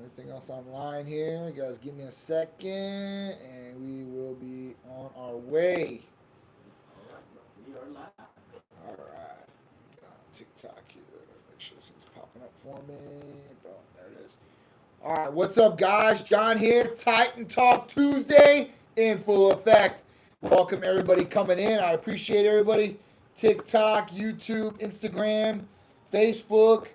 Everything else online here. You guys give me a second and we will be on our way. We are live. All right. Get on TikTok here. Make sure this thing's popping up for me. Boom. There it is. All right. What's up, guys? John here. Titan Talk Tuesday in full effect. Welcome, everybody coming in. I appreciate everybody. TikTok, YouTube, Instagram, Facebook.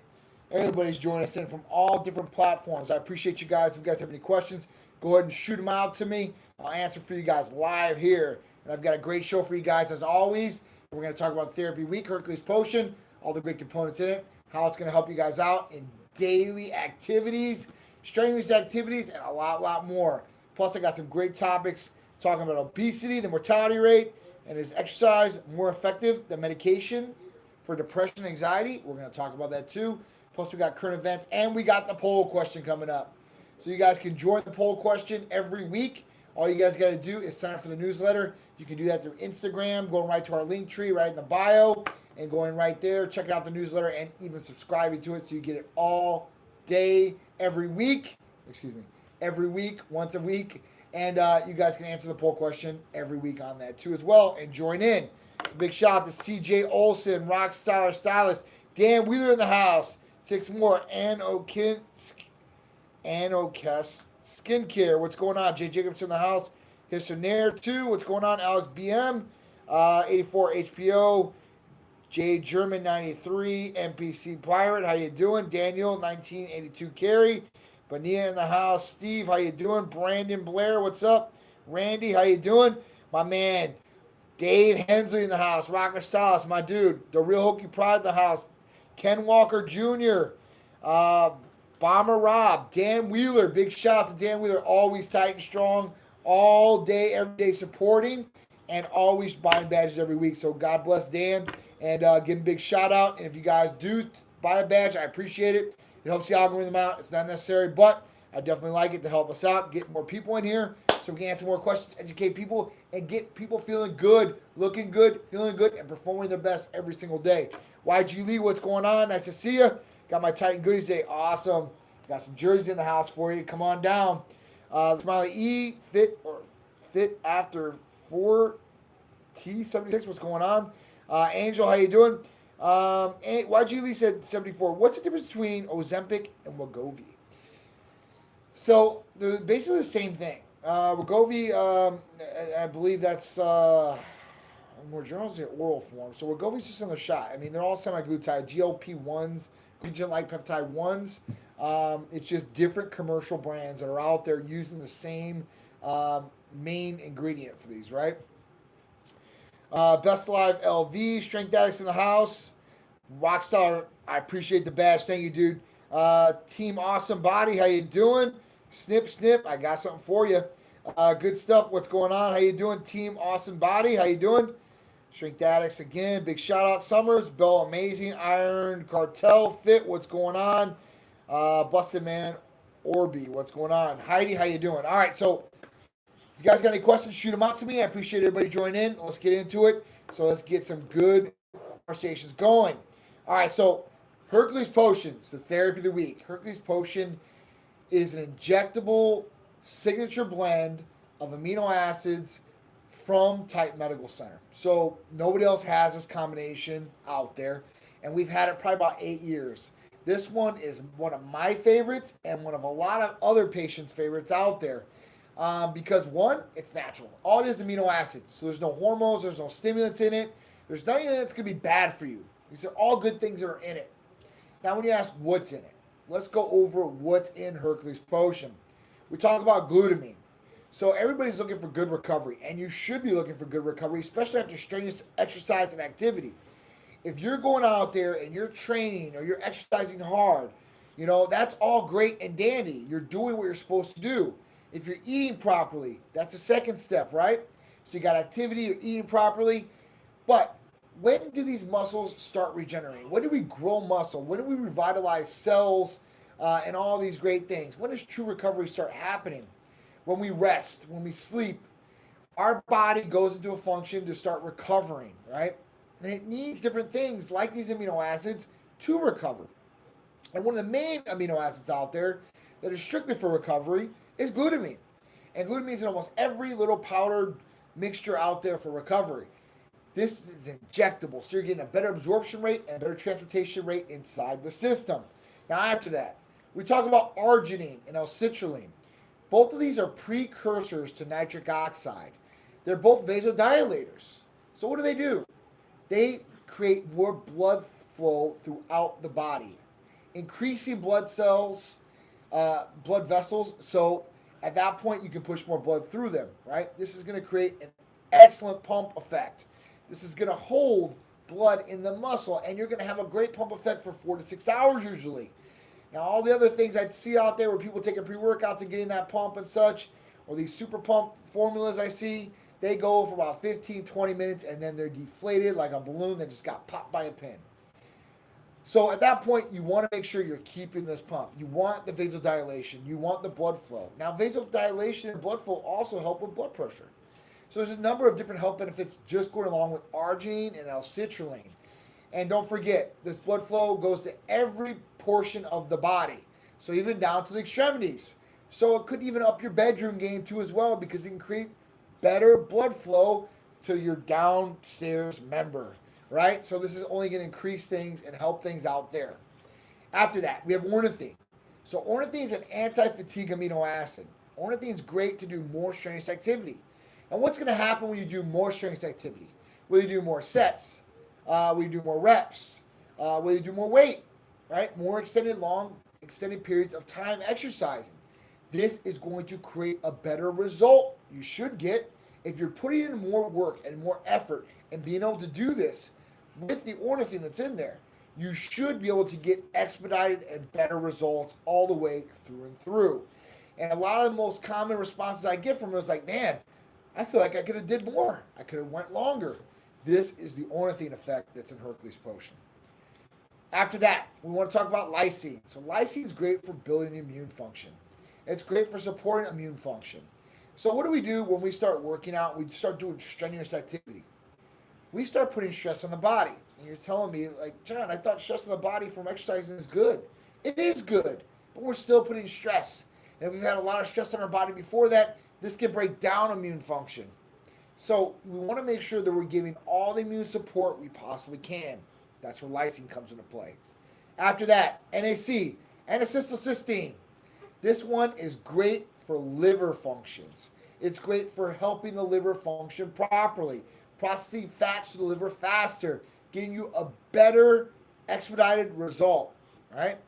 Everybody's joining us in from all different platforms. I appreciate you guys. If you guys have any questions, go ahead and shoot them out to me. I'll answer for you guys live here. And I've got a great show for you guys as always. We're going to talk about Therapy Week, Hercules Potion, all the great components in it, how it's going to help you guys out in daily activities, strenuous activities, and a lot more. Plus, I got some great topics talking about obesity, the mortality rate, and is exercise more effective than medication for depression and anxiety? We're going to talk about that too. Plus, we got current events, and we got the poll question coming up. So you guys can join the poll question every week. All you guys got to do is sign up for the newsletter. You can do that through Instagram, going right to our link tree right in the bio, and going right there, checking out the newsletter, and even subscribing to it so you get it all day, every week. Every week, once a week. And you guys can answer the poll question every week on that too as well, and join in. So big shout out to CJ Olson, Rockstar Stylist, Dan Wheeler in the house. 6 more. Anokest Skincare. What's going on? Jay Jacobs in the house. Hissonair 2. What's going on? Alex BM. 84 HPO. J German 93. MPC Pirate. How you doing? Daniel 1982 Carey. Bania in the house. Steve, how you doing? Brandon Blair, what's up? Randy, how you doing? My man, Dave Hensley in the house. Rocker Stylist, my dude. The Real Hokey Pride in the house. Ken Walker Jr., Bomber Rob, Dan Wheeler. Big shout out to Dan Wheeler. Always tight and strong, all day, every day supporting, and always buying badges every week. So God bless Dan, and give him a big shout out. And if you guys do buy a badge, I appreciate it. It helps the algorithm out. It's not necessary, but I definitely like it to help us out, get more people in here so we can answer more questions, educate people, and get people feeling good, looking good, feeling good, and performing their best every single day. YG Lee, what's going on? Nice to see you. Got my Titan goodies today. Awesome. Got some jerseys in the house for you. Come on down. Smiley E, fit after 4T76. What's going on? Angel, how you doing? YG Lee said 74. What's the difference between Ozempic and Wegovy? So they're basically the same thing. Wegovy, I believe that's more journals in oral form. So Wegovy's just another shot. I mean, they're all semaglutide, GLP-1s, glucagon-like peptide 1s. It's just different commercial brands that are out there using the same main ingredient for these, right? Best Alive LV, Strength Addicts in the house. Rockstar, I appreciate the badge. Thank you, dude. Team Awesome Body, how you doing? Snip, I got something for you. Good stuff. What's going on? How you doing, Team Awesome Body? How you doing? Strength Addicts again. Big shout out. Summers, Bell Amazing, Iron Cartel Fit. What's going on? Busted Man Orby. What's going on? Heidi, how you doing? All right, so if you guys got any questions, shoot them out to me. I appreciate everybody joining in. Let's get into it. So let's get some good conversations going. All right, so Hercules Potion is the therapy of the week. Hercules Potion is an injectable signature blend of amino acids from Titan Medical Center. So nobody else has this combination out there, and we've had it probably about 8 years. This one is one of my favorites and one of a lot of other patients' favorites out there. Because one, it's natural. All it is amino acids. So there's no hormones, there's no stimulants in it. There's nothing that's going to be bad for you. These are all good things that are in it. Now when you ask what's in it, let's go over what's in Hercules Potion. We talk about glutamine. So everybody's looking for good recovery, and you should be looking for good recovery, especially after strenuous exercise and activity. If you're going out there and you're training or you're exercising hard, you know, that's all great and dandy. You're doing what you're supposed to do. If you're eating properly, that's the second step, right? So you got activity, you're eating properly. But when do these muscles start regenerating? When do we grow muscle? When do we revitalize cells and all these great things? When does true recovery start happening? When we rest, when we sleep, our body goes into a function to start recovering, right? And it needs different things like these amino acids to recover. And one of the main amino acids out there that is strictly for recovery is glutamine. And glutamine is in almost every little powdered mixture out there for recovery. This is injectable, so you're getting a better absorption rate and a better transportation rate inside the system. Now, after that, we talk about arginine and L-citrulline. Both of these are precursors to nitric oxide. They're both vasodilators. So what do? They create more blood flow throughout the body, increasing blood cells, blood vessels. So at that point, you can push more blood through them, right? This is going to create an excellent pump effect. This is going to hold blood in the muscle, and you're going to have a great pump effect for 4 to 6 hours usually. Now, all the other things I'd see out there where people taking pre-workouts and getting that pump and such, or these super pump formulas I see, they go for about 15, 20 minutes, and then they're deflated like a balloon that just got popped by a pin. So at that point, you want to make sure you're keeping this pump. You want the vasodilation. You want the blood flow. Now, vasodilation and blood flow also help with blood pressure. So there's a number of different health benefits just going along with arginine and L-citrulline. And don't forget, this blood flow goes to every portion of the body. So even down to the extremities. So it could even up your bedroom game too as well, because it can create better blood flow to your downstairs member, right? So this is only going to increase things and help things out there. After that, we have ornithine. So ornithine is an anti-fatigue amino acid. Ornithine is great to do more strenuous activity. And what's going to happen when you do more strenuous activity? Will you do more sets? Will you do more reps? Will you do more weight? Right? More extended periods of time exercising. This is going to create a better result you should get if you're putting in more work and more effort and being able to do this with the ornithine that's in there. You should be able to get expedited and better results all the way through and through. And a lot of the most common responses I get from them is like, man, I feel like I could have did more. I could have went longer. This is the ornithine effect that's in Hercules Potion. After that, we want to talk about lysine. So lysine is great for building the immune function. It's great for supporting immune function. So what do we do when we start working out? We start doing strenuous activity. We start putting stress on the body. And you're telling me, like, John, I thought stress on the body from exercising is good. It is good, but we're still putting stress. And if we've had a lot of stress on our body before that, this can break down immune function. So we want to make sure that we're giving all the immune support we possibly can. That's where lysine comes into play. After that, NAC, N-acetylcysteine. This one is great for liver functions. It's great for helping the liver function properly, processing fats to the liver faster, getting you a better expedited result, right?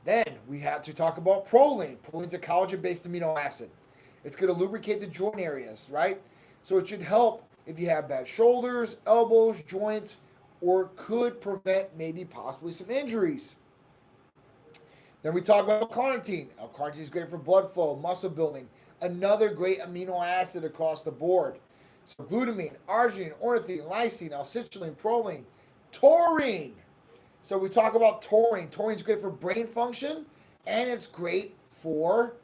Then we have to talk about proline. Proline's a collagen-based amino acid. It's going to lubricate the joint areas, right? So it should help if you have bad shoulders, elbows, joints, or could prevent maybe possibly some injuries. Then we talk about L-carnitine. L-carnitine is great for blood flow, muscle building. Another great amino acid across the board. So glutamine, arginine, ornithine, lysine, L-citrulline, proline, taurine. So we talk about taurine. Taurine is great for brain function, and it's great for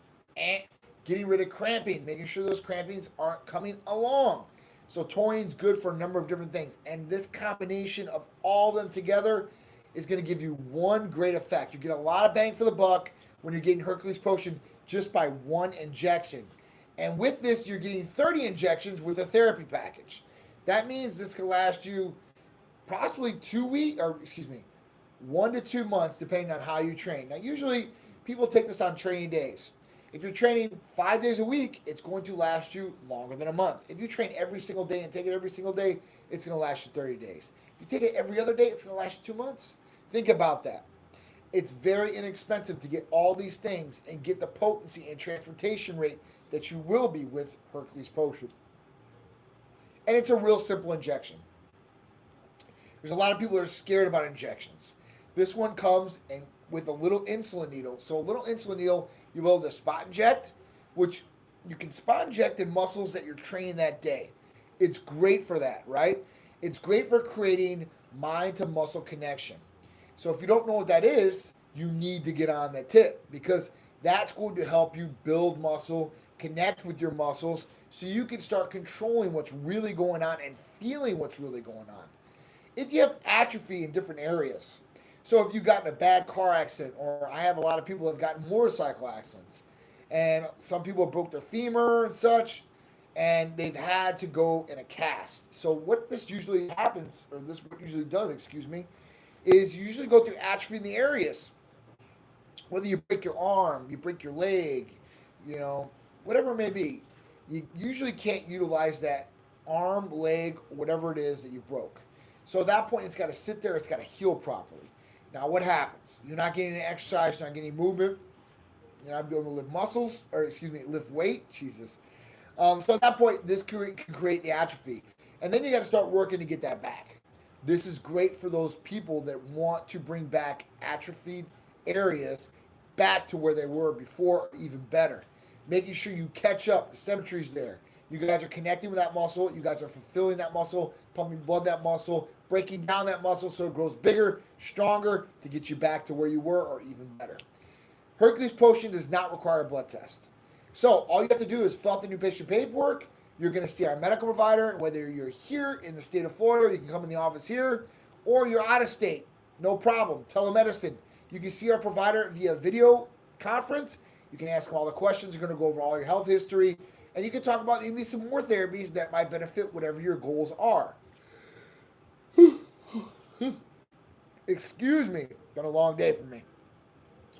getting rid of cramping, making sure those crampings aren't coming along. So taurine's good for a number of different things. And this combination of all of them together is going to give you one great effect. You get a lot of bang for the buck when you're getting Hercules Potion just by one injection. And with this, you're getting 30 injections with a therapy package. That means this can last you possibly 1 to 2 months, depending on how you train. Now, usually people take this on training days. If you're training 5 days a week, it's going to last you longer than a month. If you train every single day and take it every single day, it's going to last you 30 days. If you take it every other day, it's going to last you 2 months. Think about that. It's very inexpensive to get all these things and get the potency and transportation rate that you will be with Hercules Potion. And it's a real simple injection. There's a lot of people that are scared about injections. This one comes with a little insulin needle. So a little insulin needle, you'll be able to spot inject, which you can spot inject in muscles that you're training that day. It's great for that, right? It's great for creating mind to muscle connection. So if you don't know what that is, you need to get on that tip, because that's going to help you build muscle, connect with your muscles, so you can start controlling what's really going on and feeling what's really going on. If you have atrophy in different areas, So if you've gotten a bad car accident, or I have a lot of people that have gotten motorcycle accidents, and some people broke their femur and such, and they've had to go in a cast. So what this usually happens, or this what usually does, excuse me, is you usually go through atrophy in the areas. Whether you break your arm, you break your leg, you know, whatever it may be, you usually can't utilize that arm, leg, whatever it is that you broke. So at that point, it's got to sit there, it's got to heal properly. Now, what happens? You're not getting any exercise, you're not getting any movement, you're not able to lift muscles, or excuse me, lift weight. Jesus. So at that point, this can create the atrophy. And then you got to start working to get that back. This is great for those people that want to bring back atrophied areas back to where they were before, or even better. Making sure you catch up, the symmetry's there. You guys are connecting with that muscle, you guys are fulfilling that muscle, pumping blood in that muscle, breaking down that muscle so it grows bigger, stronger to get you back to where you were or even better. Hercules Potion does not require a blood test. So all you have to do is fill out the new patient paperwork. You're going to see our medical provider, whether you're here in the state of Florida, you can come in the office here, or you're out of state, no problem. Telemedicine. You can see our provider via video conference. You can ask them all the questions. They're going to go over all your health history, and you can talk about maybe some more therapies that might benefit whatever your goals are. Excuse me. Been a long day for me.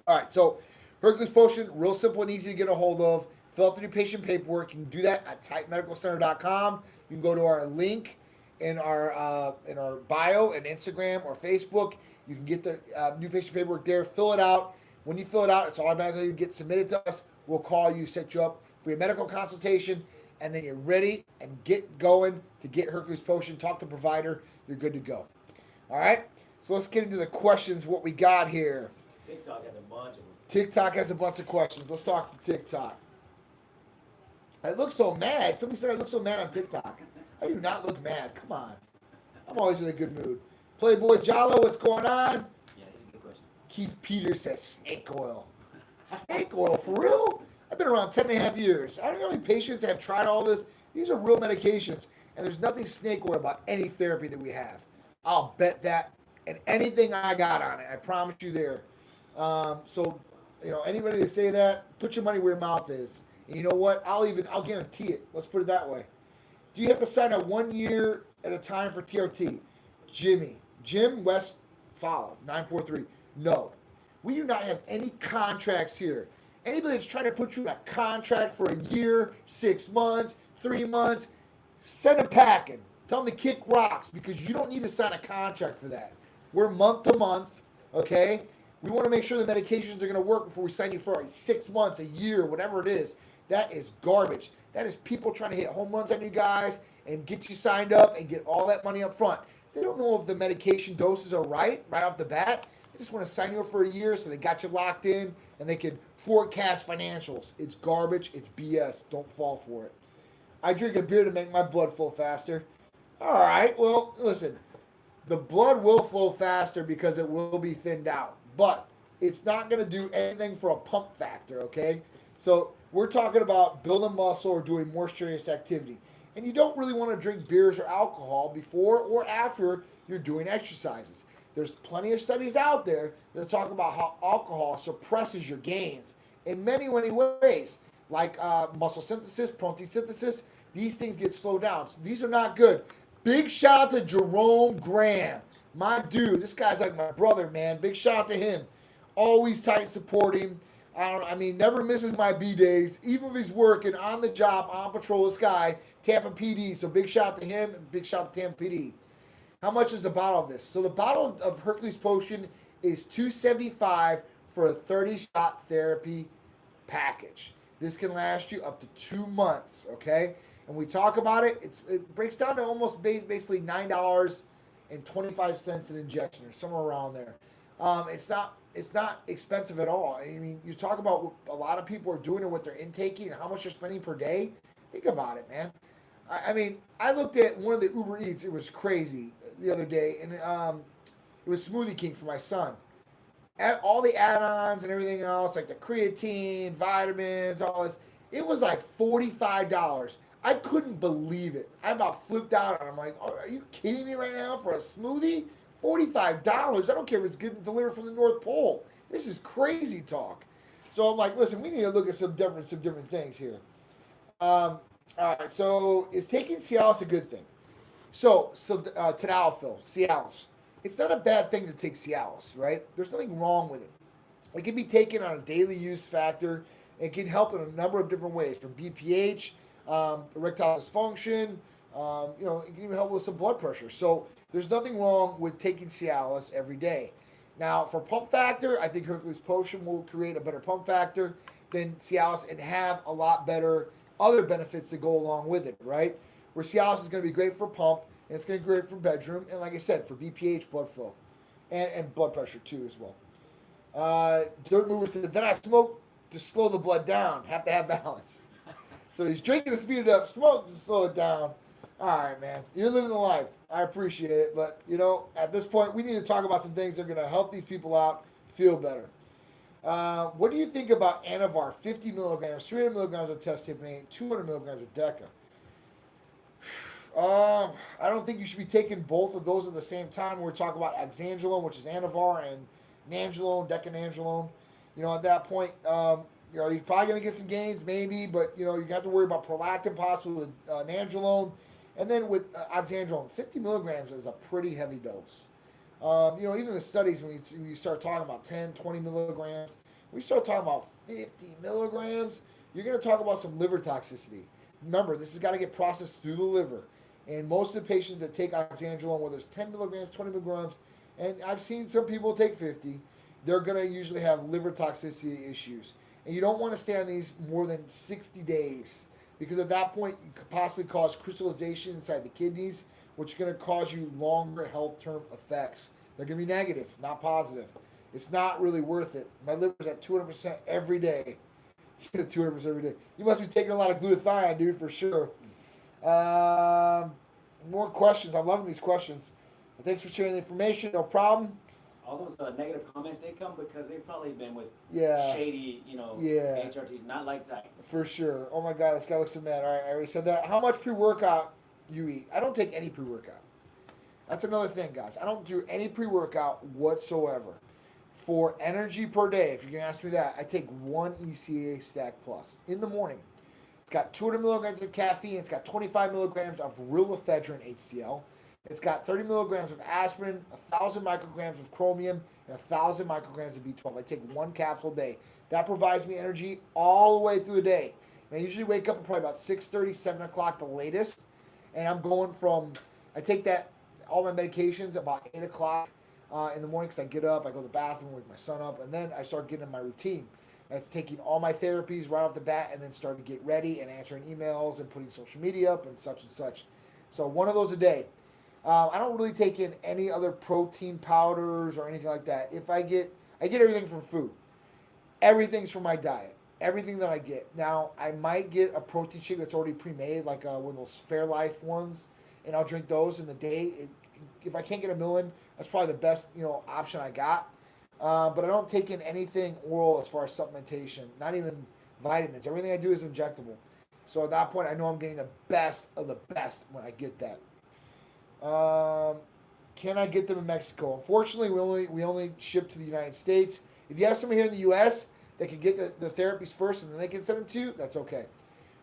All right, so Hercules Potion, real simple and easy to get a hold of. Fill out the new patient paperwork. You can do that at typemedicalcenter.com. You can go to our link in our bio and Instagram or Facebook. You can get the new patient paperwork there. Fill it out. When you fill it out, it's automatically get submitted to us. We'll call you, set you up for your medical consultation, and then you're ready and get going to get Hercules Potion. Talk to the provider. You're good to go. All right? So let's get into the questions, what we got here. TikTok has a bunch of them. TikTok has a bunch of questions. Let's talk to TikTok. I look so mad. Somebody said I look so mad on TikTok. I do not look mad. Come on. I'm always in a good mood. Playboy Jalo, what's going on? Yeah, that's a good question. Keith Peters says snake oil. Snake oil, for real? I've been around 10 and a half years. I don't know how many patients have tried all this. These are real medications. And there's nothing snake oil about any therapy that we have. I'll bet that. And anything I got on it, I promise you there. So, you know, anybody that say that, put your money where your mouth is. And you know what? I'll guarantee it. Let's put it that way. Do you have to sign up 1 year at a time for TRT? Jim Westfall, 943. No. We do not have any contracts here. Anybody that's trying to put you in a contract for a year, 6 months, 3 months, send them packing. Tell them to kick rocks because you don't need to sign a contract for that. We're month to month, okay? We want to make sure the medications are going to work before we sign you for 6 months, a year, whatever it is. That is garbage. That is people trying to hit home runs on you guys and get you signed up and get all that money up front. They don't know if the medication doses are right off the bat. They just want to sign you up for a year so they got you locked in and they can forecast financials. It's garbage. It's BS. Don't fall for it. I drink a beer to make my blood flow faster. All right. Well, listen. The blood will flow faster because it will be thinned out. But it's not going to do anything for a pump factor, okay? So we're talking about building muscle or doing more strenuous activity. And you don't really want to drink beers or alcohol before or after you're doing exercises. There's plenty of studies out there that talk about how alcohol suppresses your gains in many, many ways, like muscle synthesis, protein synthesis. These things get slowed down. So these are not good. Big shout out to Jerome Graham. My dude, this guy's like my brother, man. Big shout out to him. Always tight supporting. Never misses my B days. Even if he's working on the job, on patrol, this guy, Tampa PD. So big shout out to him and big shout out to Tampa PD. How much is the bottle of this? So the bottle of Hercules Potion is $275 for a 30-shot therapy package. This can last you up to 2 months, okay? And we talk about it. It breaks down to almost basically $9.25 an injection or somewhere around there. It's not expensive at all. I mean, you talk about what a lot of people are doing and what they're intaking and how much they're spending per day. Think about it, man. I looked at one of the Uber Eats. It was crazy the other day, and it was Smoothie King for my son. All the add-ons and everything else, like the creatine, vitamins, all this, it was like $45. I couldn't believe it. I about flipped out, and I'm like, oh, are you kidding me right now for a smoothie? $45. I don't care if it's getting delivered from the North Pole. This is crazy talk. So I'm like, listen, we need to look at some different things here. All right, so is taking Cialis a good thing? So tadalafil, Cialis. It's not a bad thing to take Cialis, right? There's nothing wrong with it. It can be taken on a daily use factor. It can help in a number of different ways, from BPH, erectile dysfunction. It can even help with some blood pressure. So there's nothing wrong with taking Cialis every day. Now, for pump factor, I think Hercules Potion will create a better pump factor than Cialis and have a lot better other benefits that go along with it, right? Where Cialis is going to be great for pump, and it's going to be great for bedroom, and like I said, for BPH, blood flow, and blood pressure too as well. Dirt Mover said, then I smoke to slow the blood down. Have to have balance. So he's drinking to speed it up, smoke to slow it down. All right, man. You're living the life. I appreciate it. But, at this point, we need to talk about some things that are going to help these people out feel better. What do you think about Anavar? 50 milligrams, 300 milligrams of testimony, 200 milligrams of Deca. I don't think you should be taking both of those at the same time. We're talking about Oxandrolone, which is Anavar, and Nandrolone, Decanandrolone. At that point, you're probably going to get some gains, maybe, but, you have to worry about prolactin possibly with Nandrolone. And then with Oxandrolone, 50 milligrams is a pretty heavy dose. Even the studies, when you start talking about 10, 20 milligrams, when you start talking about 50 milligrams, you're going to talk about some liver toxicity. Remember, this has got to get processed through the liver. And most of the patients that take Oxandrolone, whether it's 10 milligrams, 20 milligrams, and I've seen some people take 50, they're going to usually have liver toxicity issues. And you don't want to stay on these more than 60 days, because at that point, you could possibly cause crystallization inside the kidneys, which is going to cause you longer health term effects. They're going to be negative, not positive. It's not really worth it. My liver's at 200% every day. 200% every day. You must be taking a lot of glutathione, dude, for sure. More questions. I'm loving these questions. Thanks for sharing the information. No problem. All those negative comments, they come because they've probably been with shady, HRTs, not like Titan. For sure. Oh my God, this guy looks so mad. All right, I already said that. How much pre-workout you eat? I don't take any pre-workout. That's another thing, guys. I don't do any pre-workout whatsoever. For energy per day, if you're going to ask me that, I take one ECA Stack Plus in the morning. It's got 200 milligrams of caffeine. It's got 25 milligrams of real ephedrine HCl. It's got 30 milligrams of aspirin, 1,000 micrograms of chromium, and 1,000 micrograms of B12. I take one capsule a day. That provides me energy all the way through the day. And I usually wake up at probably about 6:30, 7 o'clock the latest. And I'm going I take all my medications about 8 o'clock in the morning, because I get up, I go to the bathroom, wake my son up, and then I start getting in my routine. That's taking all my therapies right off the bat, and then starting to get ready and answering emails and putting social media up and such. So one of those a day. I don't really take in any other protein powders or anything like that. If I get everything from food. Everything's from my diet. Everything that I get. Now, I might get a protein shake that's already pre-made, like one of those Fairlife ones, and I'll drink those in the day. If I can't get a million, that's probably the best option I got. But I don't take in anything oral as far as supplementation, not even vitamins. Everything I do is injectable. So at that point, I know I'm getting the best of the best when I get that. Can I get them in Mexico? Unfortunately, we only ship to the United States. If you have somebody here in the U.S. that can get the therapies first and then they can send them to you, that's okay.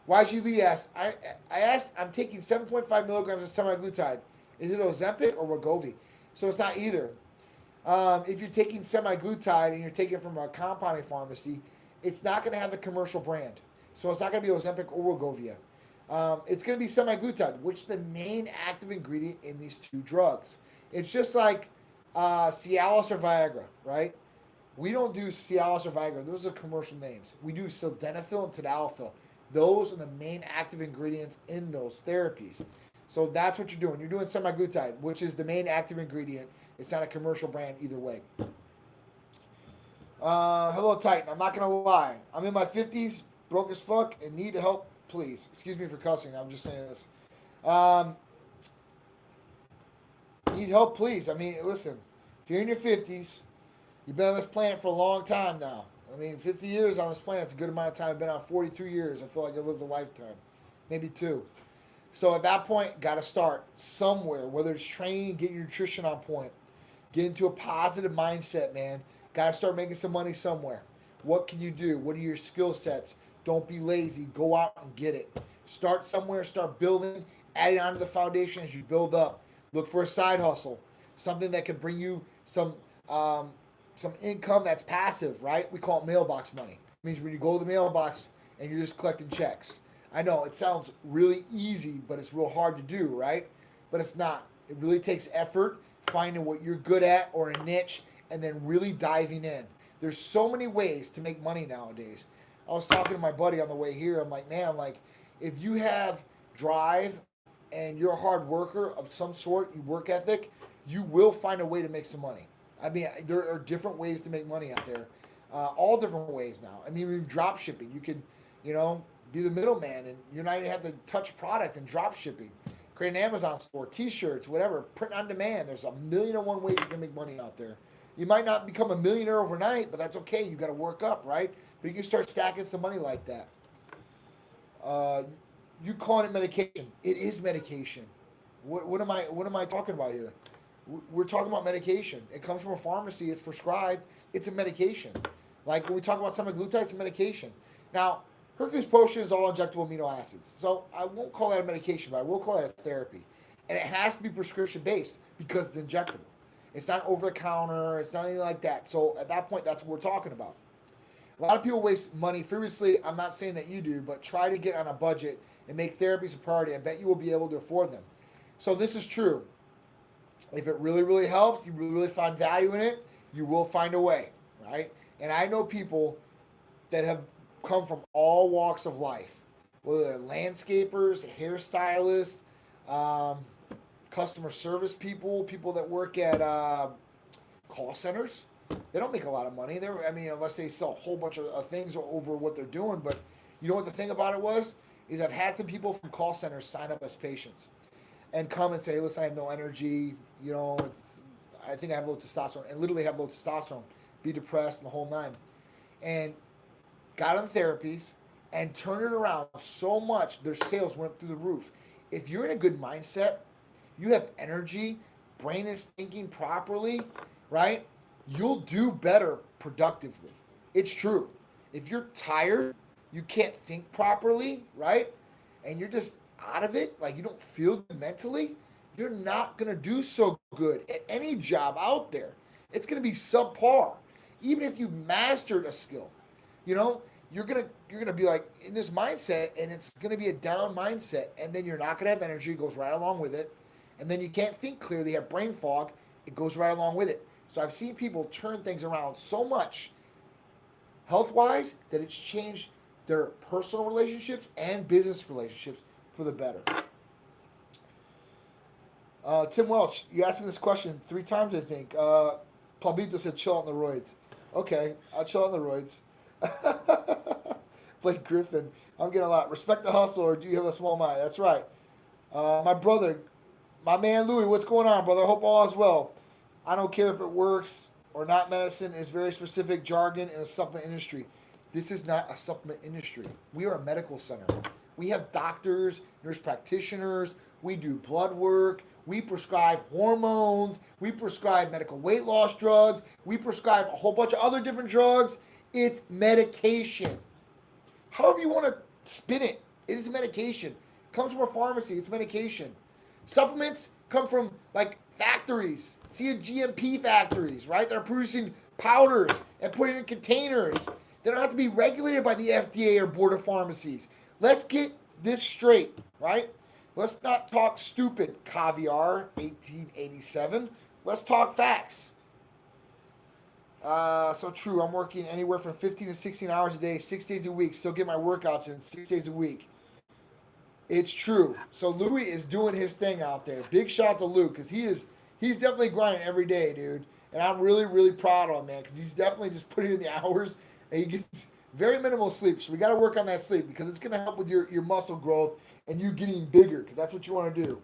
YG Lee asked, I asked, I'm taking 7.5 milligrams of semaglutide. Is it Ozempic or Wegovy? So it's not either. If you're taking semaglutide and you're taking it from a compounding pharmacy, it's not going to have the commercial brand. So it's not going to be Ozempic or Wegovy. It's going to be semaglutide, which is the main active ingredient in these two drugs. It's just like Cialis or Viagra, right? We don't do Cialis or Viagra. Those are commercial names. We do sildenafil and tadalafil. Those are the main active ingredients in those therapies. So that's what you're doing. You're doing semaglutide, which is the main active ingredient. It's not a commercial brand either way. Hello, Titan. I'm not going to lie. I'm in my 50s, broke as fuck, and need help, please. Excuse me for cussing. I'm just saying this. Need help, please. I mean, listen. If you're in your 50s, you've been on this planet for a long time now. I mean, 50 years on this planet is a good amount of time. I've been on 42 years. I feel like I lived a lifetime. Maybe 2. So at that point, got to start somewhere, whether it's training, getting your nutrition on point. Get into a positive mindset, man. Got to start making some money somewhere. What can you do? What are your skill sets? Don't be lazy. Go out and get it. Start somewhere. Start building. Add it onto the foundation as you build up. Look for a side hustle, something that can bring you some income that's passive, right? We call it mailbox money. It means when you go to the mailbox and you're just collecting checks. I know it sounds really easy, but it's real hard to do, right? But it's not. It really takes effort, finding what you're good at or a niche, and then really diving in. There's so many ways to make money nowadays. I was talking to my buddy on the way here. I'm like, man, if you have drive and you're a hard worker of some sort, you work ethic, you will find a way to make some money. I mean, there are different ways to make money out there, all different ways now. I mean, drop shipping, you could, be the middleman, and you're not even have to touch product and drop shipping. Create an Amazon store, T-shirts, whatever, print on demand. There's a million and one ways you can make money out there. You might not become a millionaire overnight, but that's okay. You got to work up, right? But you can start stacking some money like that. You calling it medication? It is medication. What am I talking about here? We're talking about medication. It comes from a pharmacy. It's prescribed. It's a medication. Like when we talk about semaglutide, it's a medication. Now, Hercules Potion is all injectable amino acids. So I won't call that a medication, but I will call it a therapy. And it has to be prescription based because it's injectable. It's not over the counter. It's not anything like that. So at that point, that's what we're talking about. A lot of people waste money frivolously. I'm not saying that you do, but try to get on a budget and make therapies a priority. I bet you will be able to afford them. So this is true. If it really, really helps, you really find value in it, you will find a way, right? And I know people that have come from all walks of life, whether they're landscapers, hairstylists, customer service people that work at call centers. They don't make a lot of money. Unless they sell a whole bunch of things over what they're doing. But you know what the thing about it is I've had some people from call centers sign up as patients and come and say, hey, listen, I have no energy. I think I have low testosterone, and literally have low testosterone, be depressed and the whole nine. And got on therapies and turned it around so much, their sales went up through the roof. If you're in a good mindset, you have energy, brain is thinking properly, right? You'll do better productively. It's true. If you're tired, you can't think properly, right? And you're just out of it, like you don't feel good mentally, you're not going to do so good at any job out there. It's going to be subpar. Even if you've mastered a skill, you're gonna be like in this mindset, and it's gonna be a down mindset, and then you're not gonna have energy. It goes right along with it, and then you can't think clearly. You have brain fog. It goes right along with it. So I've seen people turn things around so much, health-wise, that it's changed their personal relationships and business relationships for the better. Tim Welch, you asked me this question 3 times, I think. Palmito said, chill on the roids. Okay, I'll chill on the roids. Blake Griffin, I'm getting a lot. Respect the hustle, or do you have a small mind? That's right. My brother, my man Louis, what's going on, brother? I hope all is well. I don't care if it works or not. Medicine is very specific jargon in a supplement industry. This is not a supplement industry. We are a medical center. We have doctors, nurse practitioners. We do blood work. We prescribe hormones. We prescribe medical weight loss drugs. We prescribe a whole bunch of other different drugs. It's medication. However you want to spin it, it is medication. It comes from a pharmacy, it's medication. Supplements come from factories, GMP factories, right? They're producing powders and putting in containers. They don't have to be regulated by the FDA or Board of Pharmacies. Let's get this straight, right? Let's not talk stupid, Caviar, 1887. Let's talk facts. So true. I'm working anywhere from 15 to 16 hours a day, 6 days a week. Still get my workouts in 6 days a week. It's true. So Louis is doing his thing out there. Big shout out to Luke, because he's definitely grinding every day, dude. And I'm really, really proud of him, man, because he's definitely just putting in the hours, and he gets very minimal sleep. So we got to work on that sleep, because it's going to help with your muscle growth and you getting bigger, because that's what you want to do.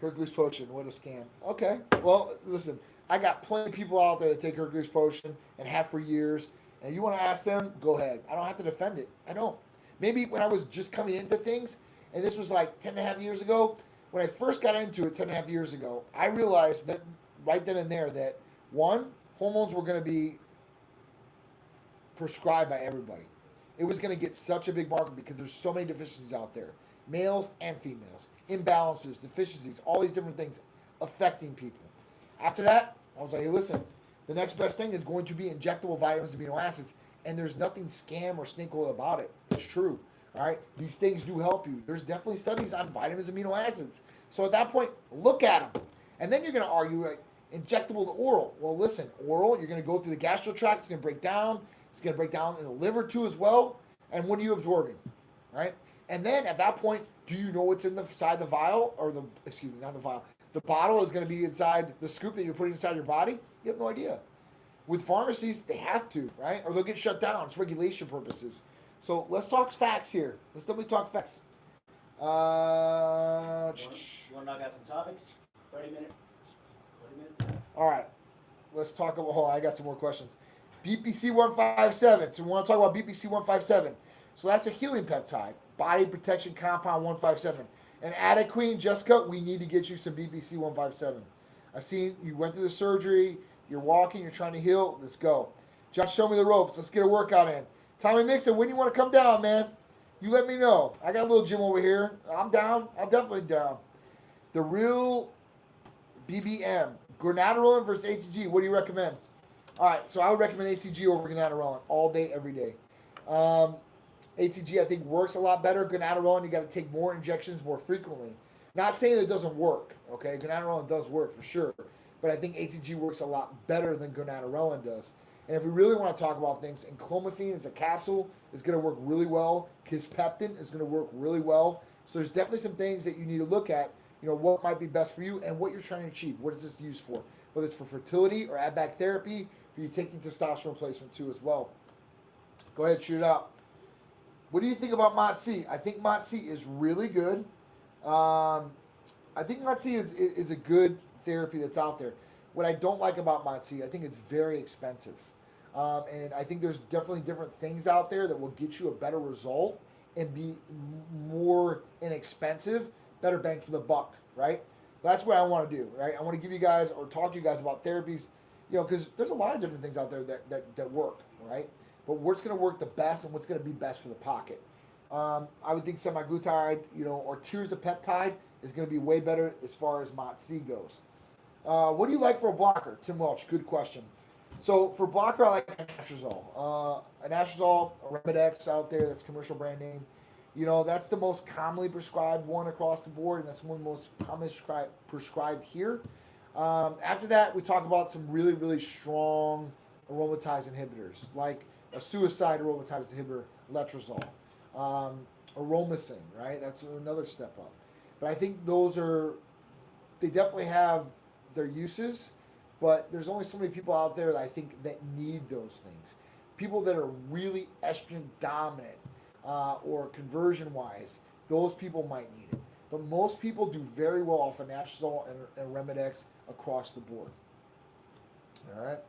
Hercules Potion, what a scam. Okay. Well, listen. I got plenty of people out there that take Hercules Potion and have for years. And you want to ask them, go ahead. I don't have to defend it. I don't. Maybe when I was just coming into things, and this was 10 and a half years ago, when I first got into it 10 and a half years ago, I realized that right then and there that One, hormones were going to be prescribed by everybody. It was going to get such a big market because there's so many deficiencies out there, males and females, imbalances, deficiencies, all these different things affecting people. After that, I was like, hey, listen, the next best thing is going to be injectable vitamins and amino acids, and there's nothing scam or snake oil about it. It's true. All right, these things do help you. There's definitely studies on vitamins and amino acids. So at that point, look at them, and then you're going to argue like injectable to oral. Well, listen, oral, you're going to go through the gastro tract. It's going to break down. It's going to break down in the liver too as well. And what are you absorbing, right? And then at that point, do you know what's inside the vial or not the vial? The bottle is going to be inside the scoop that you're putting inside your body? You have no idea. With pharmacies, they have to, right? Or they'll get shut down. It's regulation purposes. So let's talk facts here. Let's definitely talk facts. You want to knock out some topics? 30 minutes. All right. Let's talk about, hold on, I got some more questions. BPC 157. So we want to talk about BPC 157. So that's a healing peptide, body protection compound 157. And Addict Queen, Jessica, we need to get you some BPC 157. I seen you went through the surgery, you're walking, you're trying to heal. Let's go. Josh, show me the ropes. Let's get a workout in. Tommy Mixon, when you want to come down, man? You let me know. I got a little gym over here. I'm down. I'm definitely down. The real BBM, Granatarolan versus ACG. What do you recommend? All right, so I would recommend ACG over Granatarolan all day, every day. ACG, I think, works a lot better. Granatarolan, you got to take more injections more frequently. Not saying it doesn't work, okay? Granatarolan does work for sure, but I think ACG works a lot better than Granatarolan does. And if we really want to talk about things, enclomiphene as a capsule is going to work really well. Kisspeptin is going to work really well. So there's definitely some things that you need to look at, what might be best for you and what you're trying to achieve. What is this used for? Whether it's for fertility or add back therapy, for you taking testosterone replacement too as well. Go ahead, shoot it out. What do you think about Motsi? I think Motsi is really good. I think Motsi is a good therapy that's out there. What I don't like about Motsi, I think it's very expensive. And I think there's definitely different things out there that will get you a better result and be more inexpensive, better bang for the buck, right? That's what I want to do, right? I want to give you guys or talk to you guys about therapies, because there's a lot of different things out there that work, right? But what's going to work the best and what's going to be best for the pocket. I would think semaglutide, or tiers of peptide is going to be way better as far as Motsi goes. What do you like for a blocker? Tim Welch, good question. So for blocker, I like anastrozole. Anastrozole, Remedex out there, that's commercial brand name. That's the most commonly prescribed one across the board, and that's one of the most commonly prescribed here. After that, we talk about some really, really strong aromatase inhibitors, like a suicide aromatase inhibitor, letrozole. Aromacin, right? That's another step up. But I think they definitely have their uses, but there's only so many people out there that I think that need those things. People that are really estrogen dominant or conversion-wise, those people might need it. But most people do very well off of anastrozole and Remedex across the board. All right?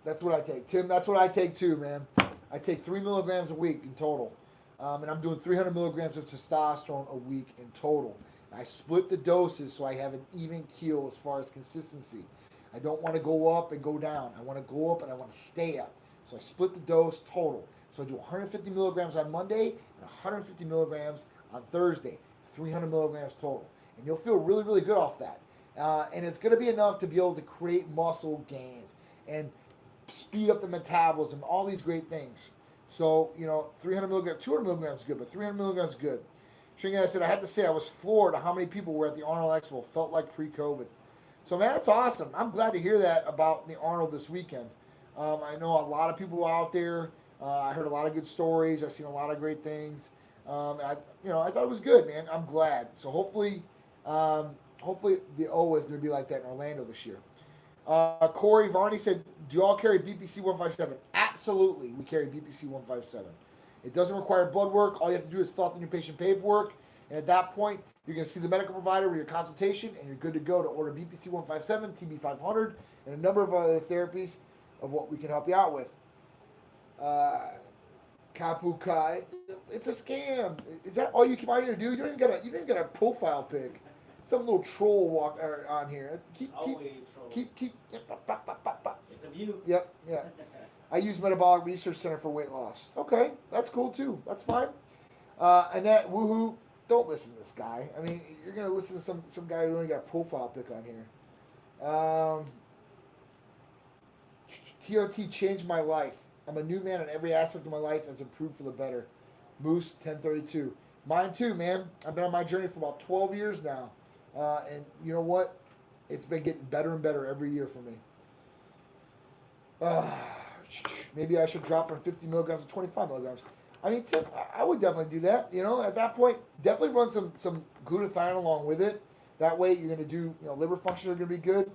That's what I take. Tim, that's what I take too, man. I take 3 milligrams a week in total. And I'm doing 300 milligrams of testosterone a week in total. I split the doses so I have an even keel as far as consistency. I don't want to go up and go down. I want to go up and I want to stay up. So I split the dose total. So I do 150 milligrams on Monday and 150 milligrams on Thursday. 300 milligrams total. And you'll feel really, really good off that. And it's going to be enough to be able to create muscle gains and speed up the metabolism, all these great things. So, 300 milligrams, 200 milligrams is good, but 300 milligrams is good. Stringy, I said, I have to say, I was floored at how many people were at the Arnold Expo. Felt like pre-COVID. So, man, that's awesome. I'm glad to hear that about the Arnold this weekend. I know a lot of people out there. I heard a lot of good stories. I've seen a lot of great things. I thought it was good, man. I'm glad. So, hopefully the O is going to be like that in Orlando this year. Corey Varney said, do you all carry BPC 157? Absolutely, we carry BPC 157. It doesn't require blood work. All you have to do is fill out the new patient paperwork. And at that point, you're going to see the medical provider with your consultation, and you're good to go to order BPC 157, TB 500, and a number of other therapies of what we can help you out with. Kapukai, it's a scam. Is that all you can do? You don't even get a profile pic. some little troll walk on here. Keep. It's a view. Yep. Yeah. I use Metabolic Research Center for weight loss. Okay, that's cool too. That's fine. Annette, woohoo. Don't listen to this guy. I mean, you're gonna listen to some guy who only got a profile pic on here. TRT changed my life. I'm a new man, and every aspect of my life has improved for the better. Moose 1032. Mine too, man. I've been on my journey for about 12 years now, and you know what? It's been getting better and better every year for me. Maybe I should drop from 50 milligrams to 25 milligrams. I mean, Tim, I would definitely do that. You know, at that point, definitely run some glutathione along with it. That way, you're going to do, liver functions are going to be good.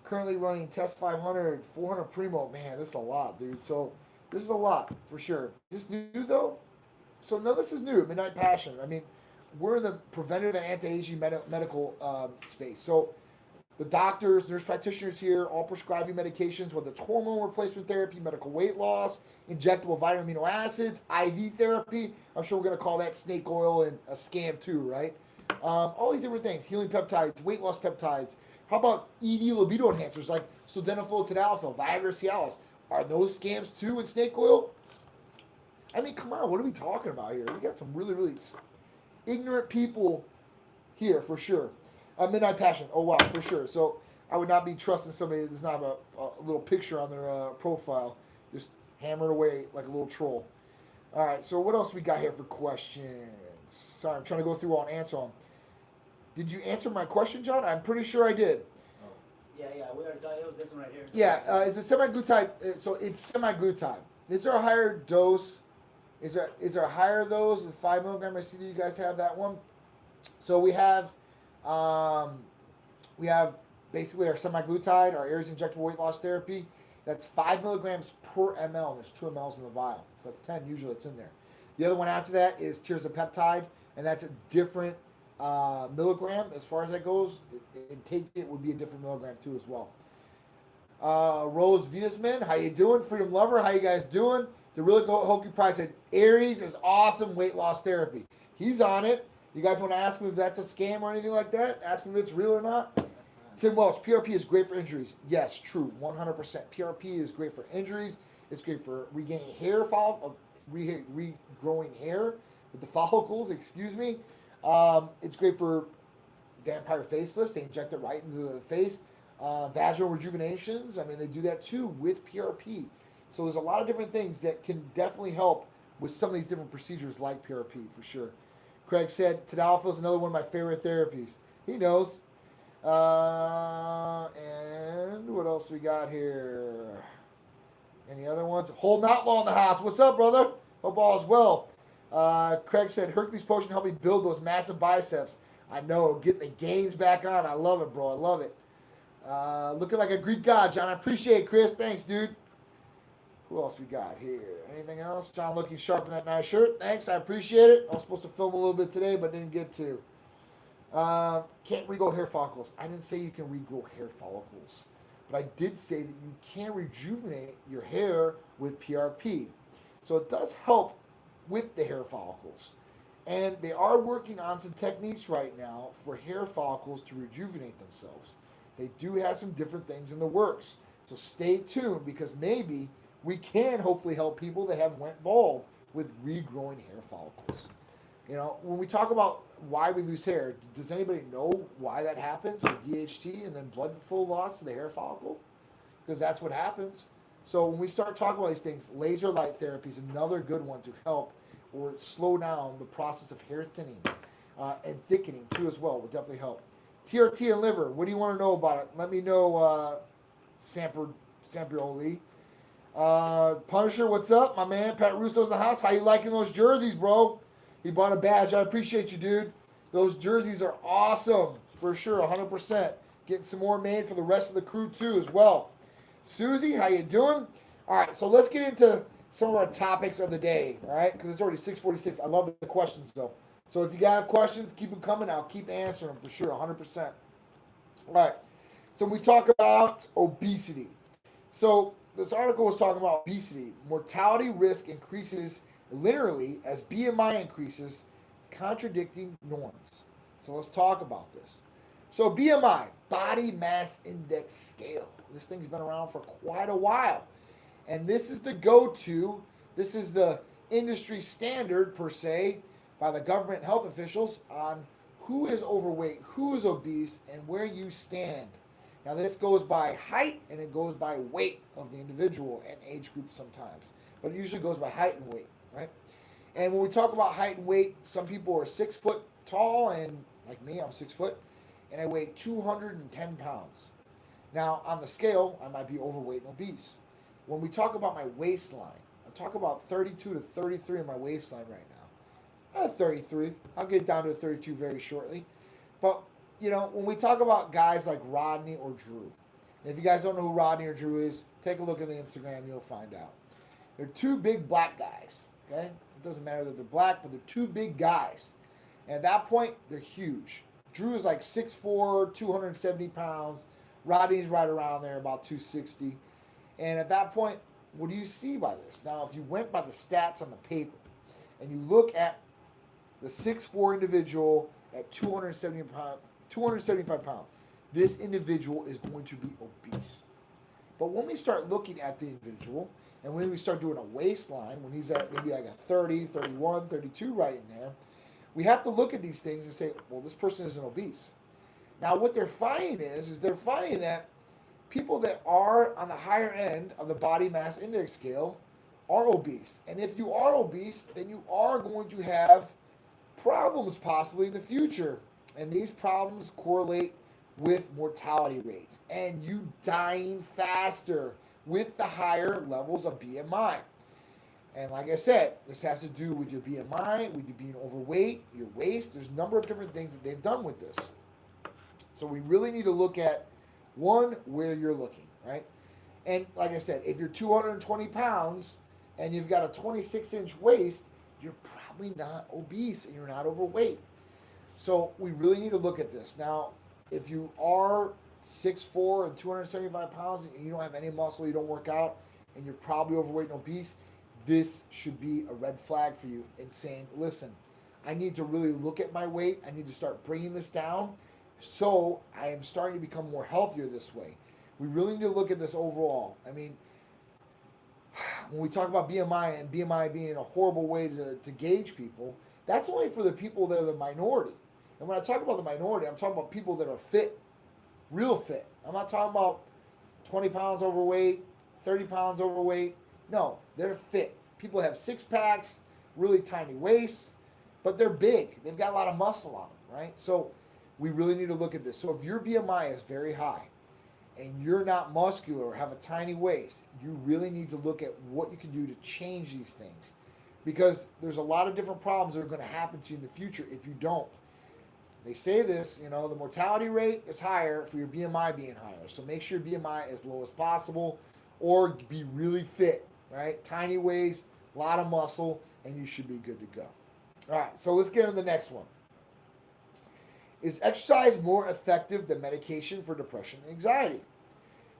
Currently running test 500, 400 primo. Man, this is a lot, dude. So this is a lot for sure. Is this new though? So no, this is new. Midnight Passion. I mean, we're in the preventative and anti-aging medical space. So the doctors, nurse practitioners here, all prescribing medications, whether it's hormone replacement therapy, medical weight loss, injectable vitamin amino acids, IV therapy. I'm sure we're going to call that snake oil and a scam too, right? All these different things, healing peptides, weight loss peptides. How about ED libido enhancers like sildenafil, tadalafil, Viagra, Cialis? Are those scams too in snake oil? I mean, come on, what are we talking about here? We got some really, really ignorant people here for sure. Midnight Passion, oh wow, for sure. So I would not be trusting somebody that does not have a little picture on their profile, just hammered away like a little troll. All right, so what else we got here for questions? Sorry, I'm trying to go through all and answer them. Did you answer my question, John? I'm pretty sure I did. Oh. Yeah, we already thought it was this one right here. Yeah, is it semaglutide? So it's semaglutide. Is there a higher dose? Is there a higher dose? The 5 milligram? I see that you guys have that one. So we have basically our semaglutide, our Aries injectable weight loss therapy. That's 5 milligrams per ml. There's 2 mLs in the vial, so that's 10. Usually it's in there. The other one after that is tirzepatide, and that's a different milligram as far as that goes. And taking it would be a different milligram too as well. Rose Venusman, how you doing? Freedom Lover, how you guys doing? The Really Hokey Pride said Aries is awesome weight loss therapy. He's on it. You guys want to ask him if that's a scam or anything like that? Ask him if it's real or not. Tim Welch, PRP is great for injuries. Yes, true, 100%. PRP is great for injuries. It's great for regaining hair follicle, regrowing hair with the follicles. Excuse me. It's great for vampire facelifts. They inject it right into the face. Vaginal rejuvenations. I mean, they do that too with PRP. So there's a lot of different things that can definitely help with some of these different procedures like PRP for sure. Craig said, tadalafil is another one of my favorite therapies. He knows. And what else we got here? Any other ones? Whole Outlaw in the house. What's up, brother? Hope all is well. Craig said, Hercules Potion helped me build those massive biceps. I know, getting the gains back on. I love it, bro. I love it. Looking like a Greek god, John. I appreciate it, Chris. Thanks, dude. Who else we got here? Anything else? John looking sharp in that nice shirt. Thanks, I appreciate it. I was supposed to film a little bit today, but didn't get to. Can't regrow hair follicles. I didn't say you can regrow hair follicles, but I did say that you can rejuvenate your hair with PRP. So it does help with the hair follicles. And they are working on some techniques right now for hair follicles to rejuvenate themselves. They do have some different things in the works. So stay tuned, because maybe we can hopefully help people that have went bald with regrowing hair follicles. You know, when we talk about why we lose hair, does anybody know why that happens with DHT and then blood flow loss to the hair follicle? Because that's what happens. So when we start talking about these things, laser light therapy is another good one to help or slow down the process of hair thinning and thickening too as well. Will definitely help. TRT and liver, what do you want to know about it? Let me know, Sampioli. Punisher, what's up, my man? Pat Russo's in the house. How you liking those jerseys, bro? He bought a badge. I appreciate you, dude. Those jerseys are awesome, for sure, 100%. Getting some more made for the rest of the crew, too, as well. Susie, how you doing? All right, so let's get into some of our topics of the day, all right? Because it's already 6:46. I love the questions, though. So if you got questions, keep them coming. I'll keep answering them for sure, 100%. All right, so we talk about obesity. So this article was talking about obesity. Mortality risk increases linearly as BMI increases, contradicting norms. So let's talk about this. So BMI, body mass index scale. This thing's been around for quite a while. And this is the go-to. This is the industry standard, per se, by the government health officials on who is overweight, who is obese, and where you stand. Now, this goes by height and it goes by weight of the individual and age group sometimes. But it usually goes by height and weight, right? And when we talk about height and weight, some people are 6 foot tall, and like me, I'm 6 foot, and I weigh 210 pounds. Now, on the scale, I might be overweight and obese. When we talk about my waistline, I talk about 32 to 33 in my waistline right now. 33. I'll get down to 32 very shortly. But, you know, when we talk about guys like Rodney or Drew, and if you guys don't know who Rodney or Drew is, take a look at the Instagram, you'll find out. They're two big black guys, okay? It doesn't matter that they're black, but they're two big guys. And at that point, they're huge. Drew is like 6'4", 270 pounds. Rodney's right around there, about 260. And at that point, what do you see by this? Now, if you went by the stats on the paper and you look at the 6'4" individual at 275 pounds, this individual is going to be obese. But when we start looking at the individual and when we start doing a waistline, when he's at maybe like a 30, 31, 32 right in there, we have to look at these things and say, well, this person isn't obese. Now, what they're finding is they're finding that people that are on the higher end of the body mass index scale are obese. And if you are obese, then you are going to have problems possibly in the future. And these problems correlate with mortality rates and you dying faster with the higher levels of BMI. And like I said, this has to do with your BMI, with you being overweight, your waist. There's a number of different things that they've done with this. So we really need to look at, one, where you're looking, right? And like I said, if you're 220 pounds and you've got a 26-inch waist, you're probably not obese and you're not overweight. So we really need to look at this. Now, if you are 6'4" and 275 pounds and you don't have any muscle, you don't work out, and you're probably overweight and obese, this should be a red flag for you and saying, listen, I need to really look at my weight. I need to start bringing this down so I am starting to become more healthier this way. We really need to look at this overall. I mean, when we talk about BMI and BMI being a horrible way to gauge people, that's only for the people that are the minority. And when I talk about the minority, I'm talking about people that are fit, real fit. I'm not talking about 20 pounds overweight, 30 pounds overweight. No, they're fit. People have six packs, really tiny waists, but they're big. They've got a lot of muscle on them, right? So we really need to look at this. So if your BMI is very high and you're not muscular or have a tiny waist, you really need to look at what you can do to change these things, because there's a lot of different problems that are going to happen to you in the future if you don't. They say this, the mortality rate is higher for your BMI being higher. So make sure your BMI is as low as possible, or be really fit, right? Tiny waist, a lot of muscle, and you should be good to go. All right, so let's get into the next one. Is exercise more effective than medication for depression and anxiety?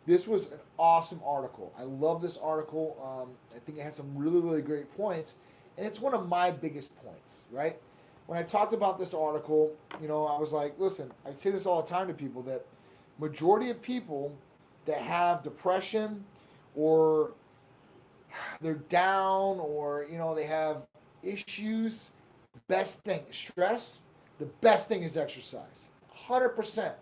This was an awesome article. I love this article. I think it has some really, really great points, and it's one of my biggest points, right? When I talked about this article, I was like, listen, I say this all the time to people, that majority of people that have depression or they're down or, they have issues, best thing, stress, the best thing is exercise. 100%.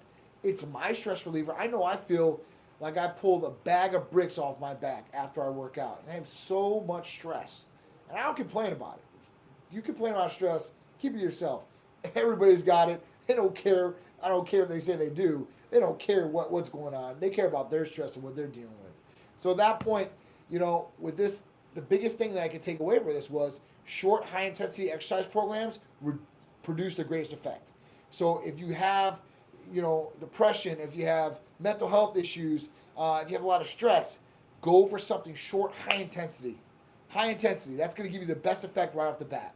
It's my stress reliever. I know I feel like I pulled a bag of bricks off my back after I work out. And I have so much stress. And I don't complain about it. If you complain about stress, keep it yourself. Everybody's got it. They don't care. I don't care if they say they do. They don't care what's going on. They care about their stress and what they're dealing with. So at that point, with this, the biggest thing that I could take away from this was short, high-intensity exercise programs would produce the greatest effect. So if you have, depression, if you have mental health issues, if you have a lot of stress, go for something short, high intensity. High intensity, that's going to give you the best effect right off the bat.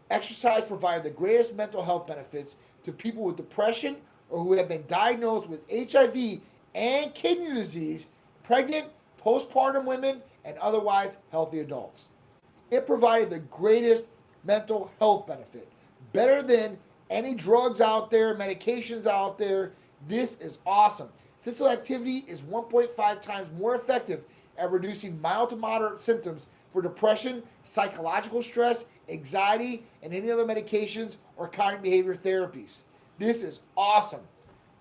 Exercise provides the greatest mental health benefits to people with depression or who have been diagnosed with HIV and kidney disease, pregnant, postpartum women, and otherwise healthy adults. It provided the greatest mental health benefit, better than any drugs out there, medications out there, This is awesome. Physical activity is 1.5 times more effective at reducing mild to moderate symptoms for depression, psychological stress, anxiety, and any other medications or cognitive behavior therapies. This is awesome.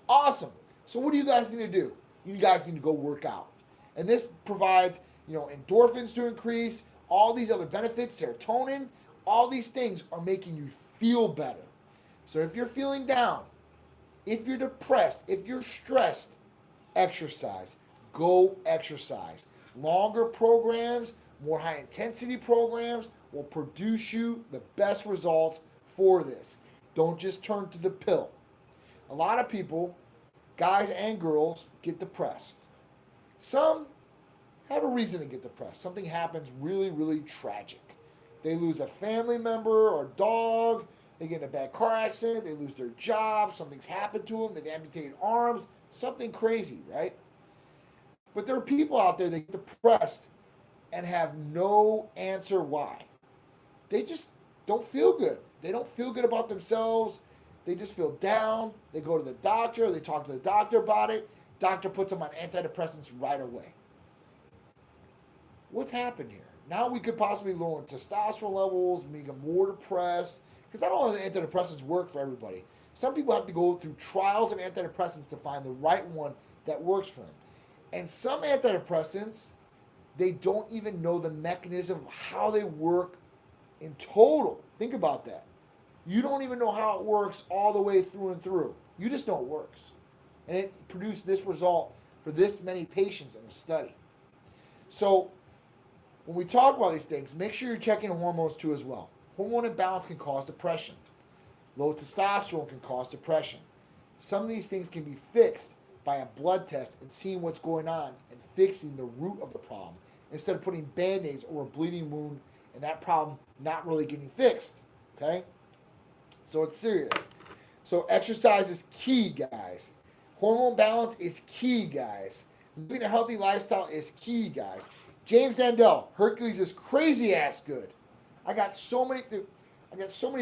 Awesome. So what do you guys need to do? You guys need to go work out. And this provides, endorphins to increase, all these other benefits, serotonin, all these things are making you feel better. So if you're feeling down, if you're depressed, if you're stressed, exercise. Go exercise. Longer programs, more high intensity programs will produce you the best results for this. Don't just turn to the pill. A lot of people, guys and girls, get depressed. Some have a reason to get depressed. Something happens really, really tragic. They lose a family member or dog. They get in a bad car accident. They lose their job. Something's happened to them. They've amputated arms. Something crazy, right? But there are people out there that get depressed and have no answer why. They just don't feel good. They don't feel good about themselves. They just feel down. They go to the doctor. They talk to the doctor about it. Doctor puts them on antidepressants right away. What's happened here? Now we could possibly lower testosterone levels, make them more depressed. Because not all of the antidepressants work for everybody. Some people have to go through trials of antidepressants to find the right one that works for them. And some antidepressants, they don't even know the mechanism of how they work in total. Think about that. You don't even know how it works all the way through and through. You just know it works. And it produced this result for this many patients in a study. So when we talk about these things, make sure you're checking hormones too as well. Hormone imbalance can cause depression. Low testosterone can cause depression. Some of these things can be fixed by a blood test and seeing what's going on and fixing the root of the problem instead of putting Band-Aids over a bleeding wound and that problem not really getting fixed, okay? So it's serious. So exercise is key, guys. Hormone balance is key, guys. Living a healthy lifestyle is key, guys. James Dandel, Hercules is crazy ass good. I got so many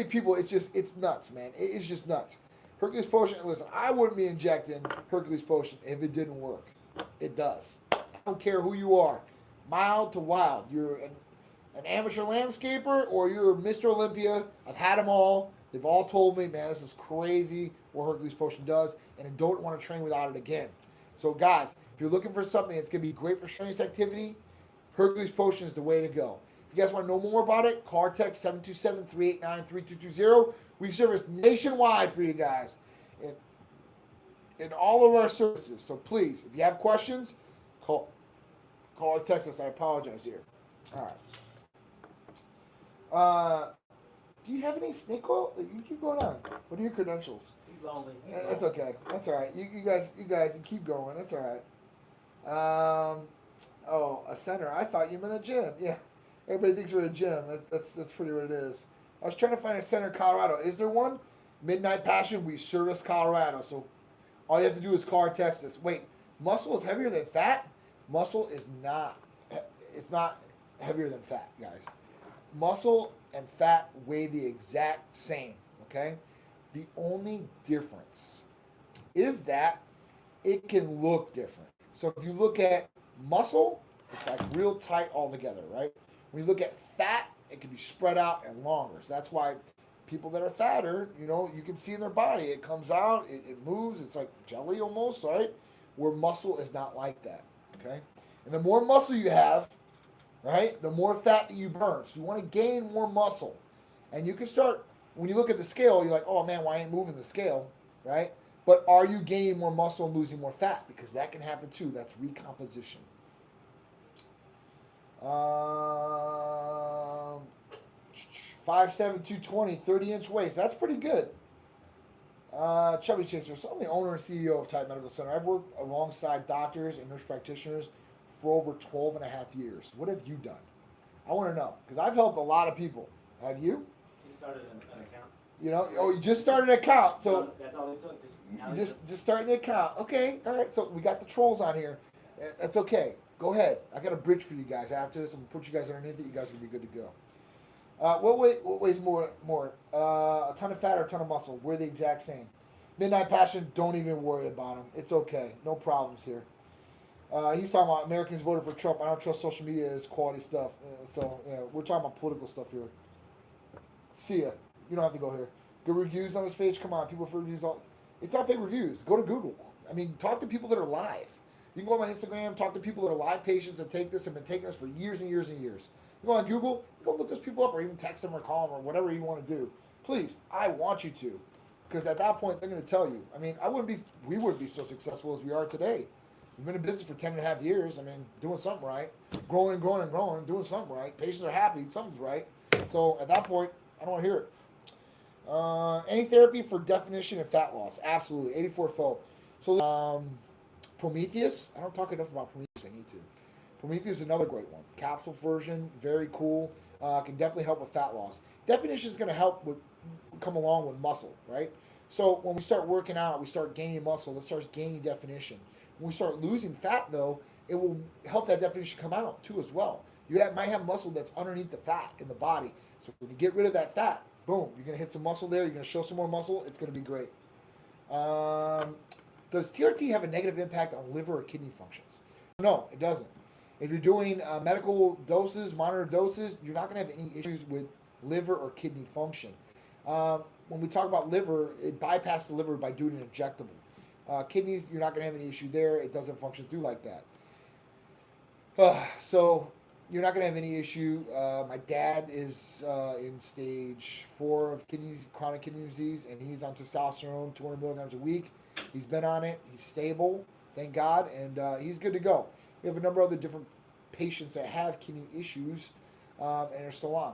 people, it's nuts, man. It is just nuts. Hercules Potion, listen, I wouldn't be injecting Hercules Potion if it didn't work. It does. I don't care who you are. Mild to wild. You're an amateur landscaper or you're Mr. Olympia. I've had them all. They've all told me, man, this is crazy what Hercules Potion does, and I don't want to train without it again. So, guys, if you're looking for something that's going to be great for strenuous activity, Hercules Potion is the way to go. If you guys want to know more about it, call or text 727-389-3220. We service nationwide for you guys in all of our services. So please, if you have questions, call or text us. I apologize here. All right. Do you have any snake oil? You keep going on. What are your credentials? He's lonely. That's okay. That's all right. You guys keep going. That's all right. A center. I thought you meant a gym. Yeah. Everybody thinks we're a gym. That's pretty what it is. I was trying to find a center in Colorado. Is there one? Midnight Passion, we service Colorado. So all you have to do is call or text us. Wait, muscle is heavier than fat? Muscle is not. It's not heavier than fat, guys. Muscle and fat weigh the exact same, okay? The only difference is that it can look different. So if you look at muscle, it's like real tight all together, right? When you look at fat, it can be spread out and longer. So that's why people that are fatter, you can see in their body, it comes out, it moves, it's like jelly almost, right? Where muscle is not like that, okay? And the more muscle you have, right, the more fat that you burn. So you want to gain more muscle. And you can start, when you look at the scale, you're like, oh man, why ain't moving the scale, right? But are you gaining more muscle and losing more fat? Because that can happen too. That's recomposition. 5'7", 220, 30-inch waist. That's pretty good. Chubby Chaser. So I'm the owner and CEO of Type Medical Center. I've worked alongside doctors and nurse practitioners for over 12 and a half years. What have you done? I want to know. Because I've helped a lot of people. Have you? Just started an account. You just started an account. So that's all it took. Just starting the account. Okay, all right. So we got the trolls on here. That's okay. Go ahead. I got a bridge for you guys. After this, I'm going to put you guys underneath it. You guys are going to be good to go. What weighs more? A ton of fat or a ton of muscle? We're the exact same. Midnight Passion, don't even worry about him. It's okay. No problems here. He's talking about Americans voted for Trump. I don't trust social media as quality stuff. So, yeah, we're talking about political stuff here. See ya. You don't have to go here. Good reviews on this page? Come on, people for reviews. It's not fake reviews. Go to Google. I mean, talk to people that are live. You can go on my Instagram, talk to people that are live patients that take this and been taking this for years and years and years. You go on Google, go look those people up or even text them or call them or whatever you want to do. Please, I want you to. Because at that point, they're going to tell you. I mean, we wouldn't be so successful as we are today. We've been in business for 10 and a half years. I mean, doing something right. Growing and growing and growing, doing something right. Patients are happy, something's right. So at that point, I don't want to hear it. Any therapy for definition and fat loss? Absolutely. 84 Fo. So, Prometheus. I don't talk enough about Prometheus. I need to. Prometheus is another great one. Capsule version, very cool. Can definitely help with fat loss. Definition is going to help come along with muscle, right? So when we start working out, we start gaining muscle. That starts gaining definition. When we start losing fat, though, it will help that definition come out too as well. You might have muscle that's underneath the fat in the body. So when you get rid of that fat, boom, you're going to hit some muscle there. You're going to show some more muscle. It's going to be great. Does TRT have a negative impact on liver or kidney functions? No, it doesn't. If you're doing medical doses, monitored doses, you're not going to have any issues with liver or kidney function. When we talk about liver, it bypasses the liver by doing an injectable. Kidneys, you're not going to have any issue there. It doesn't function through like that. So you're not going to have any issue. My dad is in stage 4 of chronic kidney disease, and he's on testosterone, 200 milligrams a week. He's been on it. He's stable, thank God, and he's good to go. We have a number of other different patients that have kidney issues and are still on.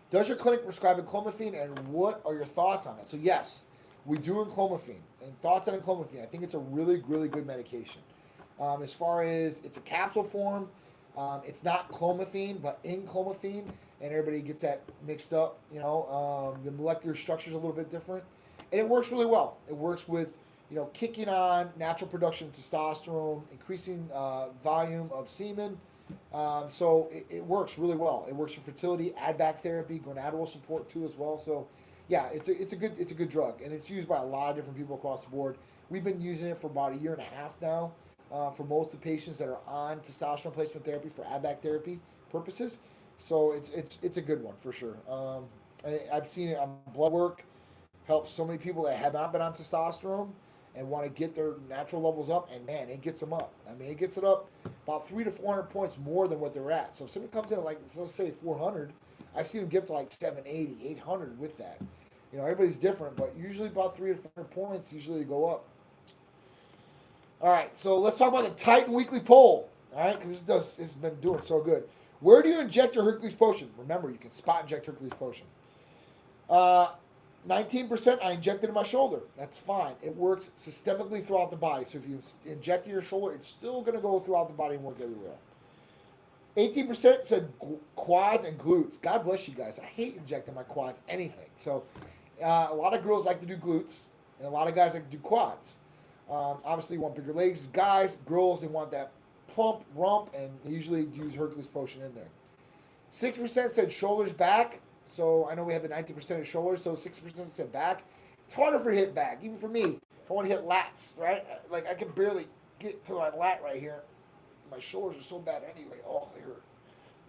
Does your clinic prescribe enclomiphene, and what are your thoughts on it? So yes, we do enclomiphene. And thoughts on enclomiphene, I think it's a really, really good medication. As far as it's a capsule form, it's not clomiphene, but enclomiphene, and everybody gets that mixed up. The molecular structure is a little bit different, and it works really well. It works with kicking on natural production of testosterone, increasing volume of semen. So it works really well. It works for fertility, add-back therapy, gonadal support too as well. So yeah, it's a good drug, and it's used by a lot of different people across the board. We've been using it for about 1.5 years now for most of the patients that are on testosterone replacement therapy for add-back therapy purposes. So it's a good one for sure. I've seen it on blood work. Helps so many people that have not been on testosterone and want to get their natural levels up, and man, it gets them up. I mean, it gets it up about 300 to 400 points more than what they're at. So if somebody comes in at let's say 400, I've seen them get to 780, 800 with that. Everybody's different, but usually about 300 to 400 points usually go up. All right, so let's talk about the Titan Weekly Poll. All right, because this has been doing so good. Where do you inject your Hercules Potion? Remember, you can spot inject Hercules Potion. 19% I injected in my shoulder. That's fine. It works systemically throughout the body. So if you inject in your shoulder, it's still going to go throughout the body and work everywhere. 18% said quads and glutes. God bless you guys. I hate injecting my quads, anything. So a lot of girls like to do glutes, and a lot of guys like to do quads. Obviously, you want bigger legs. Guys, girls, they want that plump rump, and they usually use Hercules Potion in there. 6% said shoulders, back. So I know we had the 19% of shoulders, so 6% said back. It's harder for hit back, even for me. If I want to hit lats, right? I can barely get to my lat right here. My shoulders are so bad anyway. Oh, they hurt.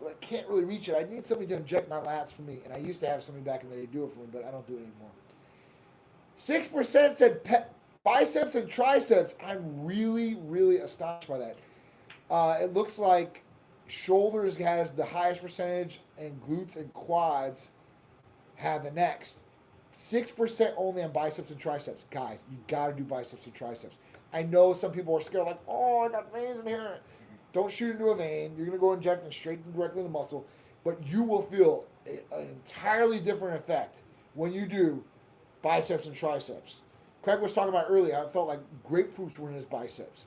But I can't really reach it. I need somebody to inject my lats for me. And I used to have somebody back in the day do it for me, but I don't do it anymore. 6% said biceps and triceps. I'm really, really astonished by that. It looks like shoulders has the highest percentage, and glutes and quads have the next. 6% only on biceps and triceps. Guys, you got to do biceps and triceps. I know some people are scared, I got veins in here. Don't shoot into a vein. You're going to go inject and straight directly in the muscle. But you will feel an entirely different effect when you do biceps and triceps. Craig was talking about earlier, I felt like grapefruits were in his biceps.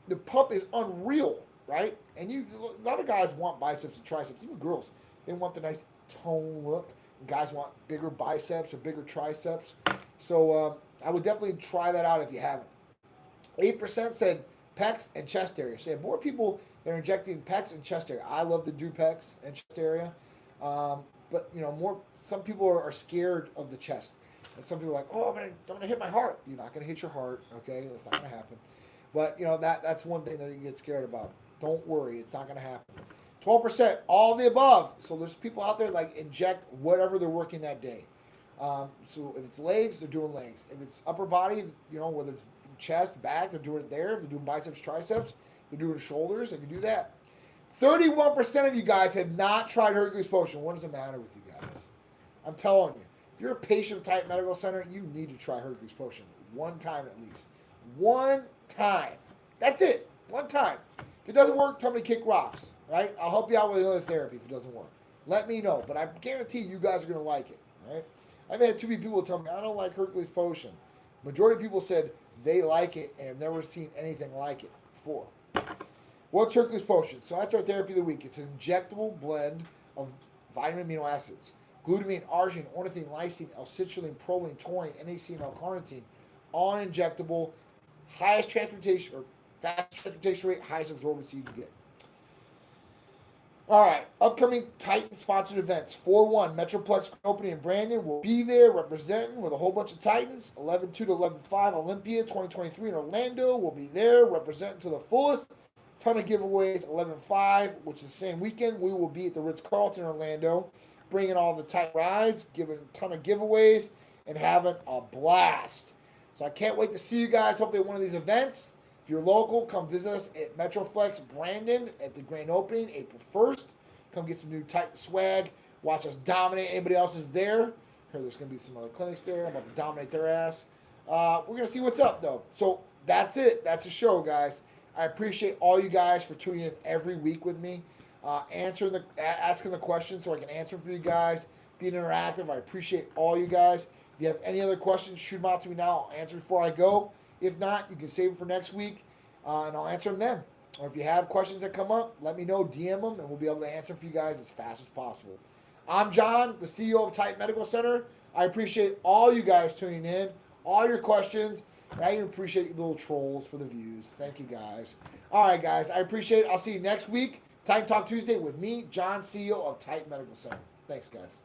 The pump is unreal, right? And a lot of guys want biceps and triceps, even girls. They want the nice tone look. Guys want bigger biceps or bigger triceps. So I would definitely try that out if you haven't. 8% said pecs and chest area. So more people that are injecting pecs and chest area. I love to do pecs and chest area. But some people are scared of the chest. And some people are like, oh, I'm gonna hit my heart. You're not gonna hit your heart, okay? That's not gonna happen. But that's one thing that you get scared about. Don't worry, it's not gonna happen. 12%, all of the above. So there's people out there like inject whatever they're working that day. So if it's legs, they're doing legs. If it's upper body, whether it's chest, back, they're doing it there. If they're doing biceps, triceps, they're doing shoulders, they can do that. 31% of you guys have not tried Hercules Potion. What does it matter with you guys? I'm telling you. If you're a patient of Titan Medical Center, you need to try Hercules Potion one time at least. One time. That's it. One time. If it doesn't work, tell me to kick rocks. Right? I'll help you out with another therapy if it doesn't work. Let me know. But I guarantee you guys are going to like it. Right? I've had too many people tell me, I don't like Hercules Potion. Majority of people said they like it and have never seen anything like it before. What's Hercules Potion? So that's our therapy of the week. It's an injectable blend of vitamin amino acids. Glutamine, arginine, ornithine, lysine, L-citrulline, proline, taurine, NAC, and L-carnitine. All injectable, highest transportation or fastest transportation rate, highest absorbency you can get. All right, upcoming Titan sponsored events. 4-1, Metroflex opening in Brandon. We'll be there representing with a whole bunch of Titans. 11-2 to 11-5, Olympia 2023 in Orlando. We'll be there representing to the fullest. Ton of giveaways. 11-5, which is the same weekend. We will be at the Ritz-carlton in Orlando, bringing all the Titan rides, giving a ton of giveaways, and having a blast. So I can't wait to see you guys, hopefully at one of these events. If you're local, come visit us at Metroflex Brandon at the grand opening, April 1st. Come get some new Titan swag. Watch us dominate. Anybody else is there? Heard there's going to be some other clinics there. I'm about to dominate their ass. We're going to see what's up, though. So that's it. That's the show, guys. I appreciate all you guys for tuning in every week with me, asking the questions so I can answer for you guys, being interactive. I appreciate all you guys. If you have any other questions, shoot them out to me now. I'll answer before I go. If not, you can save them for next week, and I'll answer them then. Or if you have questions that come up, let me know, DM them, and we'll be able to answer for you guys as fast as possible. I'm John, the CEO of Titan Medical Center. I appreciate all you guys tuning in, all your questions, and I even appreciate you little trolls for the views. Thank you, guys. All right, guys, I appreciate it. I'll see you next week, Titan Talk Tuesday with me, John, CEO of Titan Medical Center. Thanks, guys.